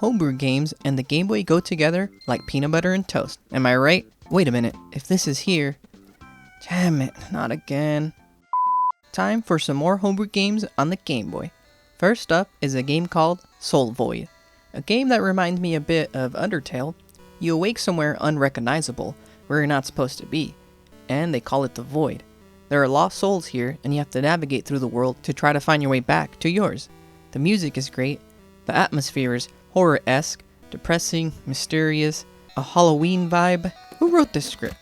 Homebrew Games and the Game Boy go together like peanut butter and toast. Am I right? Wait a minute, if this is here... Damn it, not again. Time for some more Homebrew Games on the Game Boy. First up is a game called Soul Void. A game that reminds me a bit of Undertale. You awake somewhere unrecognizable, where you're not supposed to be, and they call it the Void. There are lost souls here, and you have to navigate through the world to try to find your way back to yours. The music is great, the atmosphere is horror-esque, depressing, mysterious, a Halloween vibe. Who wrote this script?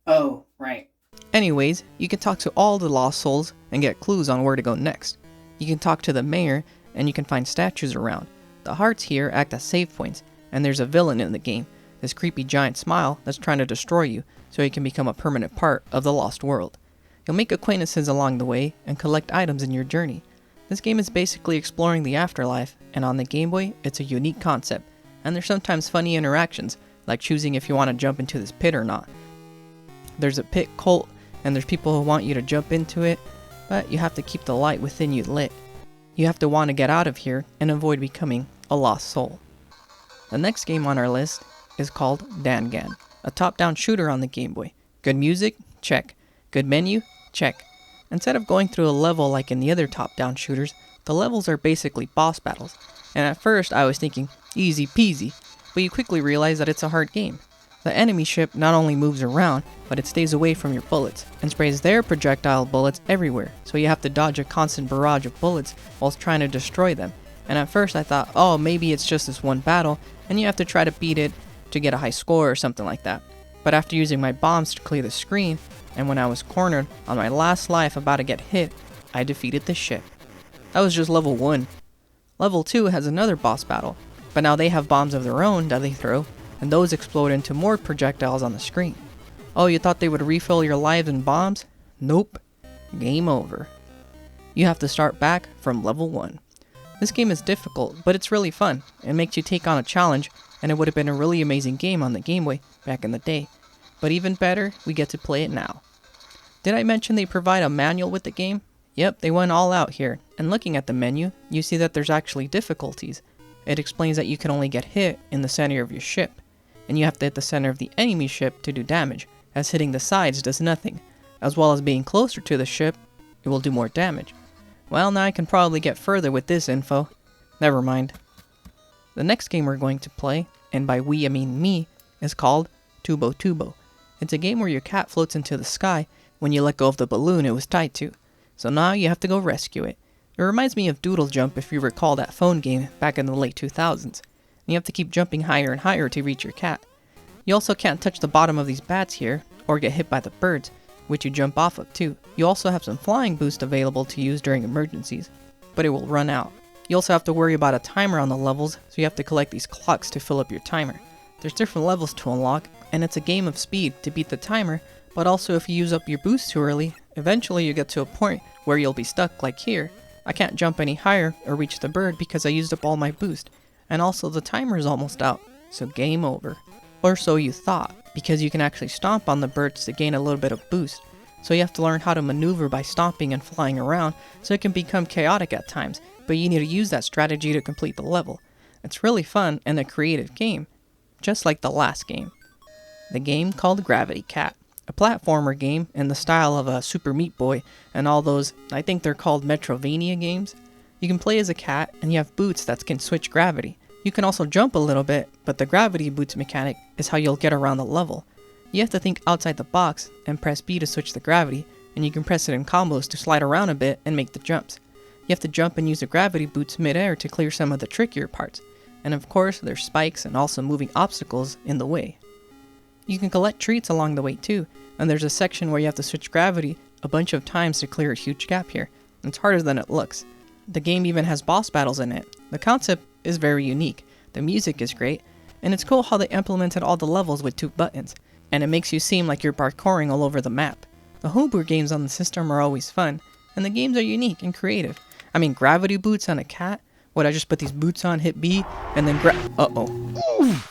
Oh, right. Anyways, you can talk to all the lost souls and get clues on where to go next. You can talk to the mayor, and you can find statues around. The hearts here act as save points, and there's a villain in the game, this creepy giant smile that's trying to destroy you so he can become a permanent part of the lost world. You'll make acquaintances along the way and collect items in your journey. This game is basically exploring the afterlife, and on the Game Boy, it's a unique concept, and there's sometimes funny interactions, like choosing if you want to jump into this pit or not. There's a pit cult, and there's people who want you to jump into it, but you have to keep the light within you lit. You have to want to get out of here and avoid becoming a lost soul. The next game on our list is called Dangan, a top-down shooter on the Game Boy. Good music? Check. Good menu? Check. Instead of going through a level like in the other top-down shooters, the levels are basically boss battles. And at first I was thinking, easy peasy, but you quickly realize that it's a hard game. The enemy ship not only moves around, but it stays away from your bullets, and sprays their projectile bullets everywhere, so you have to dodge a constant barrage of bullets whilst trying to destroy them. And at first I thought, oh, maybe it's just this one battle, and you have to try to beat it to get a high score or something like that. But after using my bombs to clear the screen, and when I was cornered on my last life about to get hit, I defeated the ship. That was just level 1. Level 2 has another boss battle, but now they have bombs of their own that they throw, and those explode into more projectiles on the screen. Oh, you thought they would refill your lives and bombs? Nope. Game over. You have to start back from level 1. This game is difficult, but it's really fun. It makes you take on a challenge, and it would have been a really amazing game on the Game Boy back in the day. But even better, we get to play it now. Did I mention they provide a manual with the game? Yep, they went all out here, and looking at the menu, you see that there's actually difficulties. It explains that you can only get hit in the center of your ship, and you have to hit the center of the enemy ship to do damage, as hitting the sides does nothing, as well as being closer to the ship, it will do more damage. Well, now I can probably get further with this info. Never mind. The next game we're going to play, and by we I mean me, is called Tubbo Tubo. It's a game where your cat floats into the sky when you let go of the balloon it was tied to. So now you have to go rescue it. It reminds me of Doodle Jump if you recall that phone game back in the late 2000s. And you have to keep jumping higher and higher to reach your cat. You also can't touch the bottom of these bats here, or get hit by the birds, which you jump off of too. You also have some flying boost available to use during emergencies, but it will run out. You also have to worry about a timer on the levels, so you have to collect these clocks to fill up your timer. There's different levels to unlock, and it's a game of speed to beat the timer, but also if you use up your boost too early, eventually you get to a point where you'll be stuck like here. I can't jump any higher or reach the bird because I used up all my boost, and also the timer is almost out, so game over. Or so you thought, because you can actually stomp on the birds to gain a little bit of boost, so you have to learn how to maneuver by stomping and flying around, so it can become chaotic at times, but you need to use that strategy to complete the level. It's really fun and a creative game, just like the last game. The game called GraviCat, a platformer game in the style of a Super Meat Boy and all those, I think they're called Metrovania games. You can play as a cat and you have boots that can switch gravity. You can also jump a little bit, but the gravity boots mechanic is how you'll get around the level. You have to think outside the box and press B to switch the gravity, and you can press it in combos to slide around a bit and make the jumps. You have to jump and use the gravity boots mid-air to clear some of the trickier parts. And of course, there's spikes and also moving obstacles in the way. You can collect treats along the way too, and there's a section where you have to switch gravity a bunch of times to clear a huge gap here. It's harder than it looks. The game even has boss battles in it. The concept is very unique, the music is great, and it's cool how they implemented all the levels with 2 buttons, and it makes you seem like you're parkouring all over the map. The homebrew games on the system are always fun, and the games are unique and creative. I mean, gravity boots on a cat? Would I just put these boots on, hit B, and then uh-oh.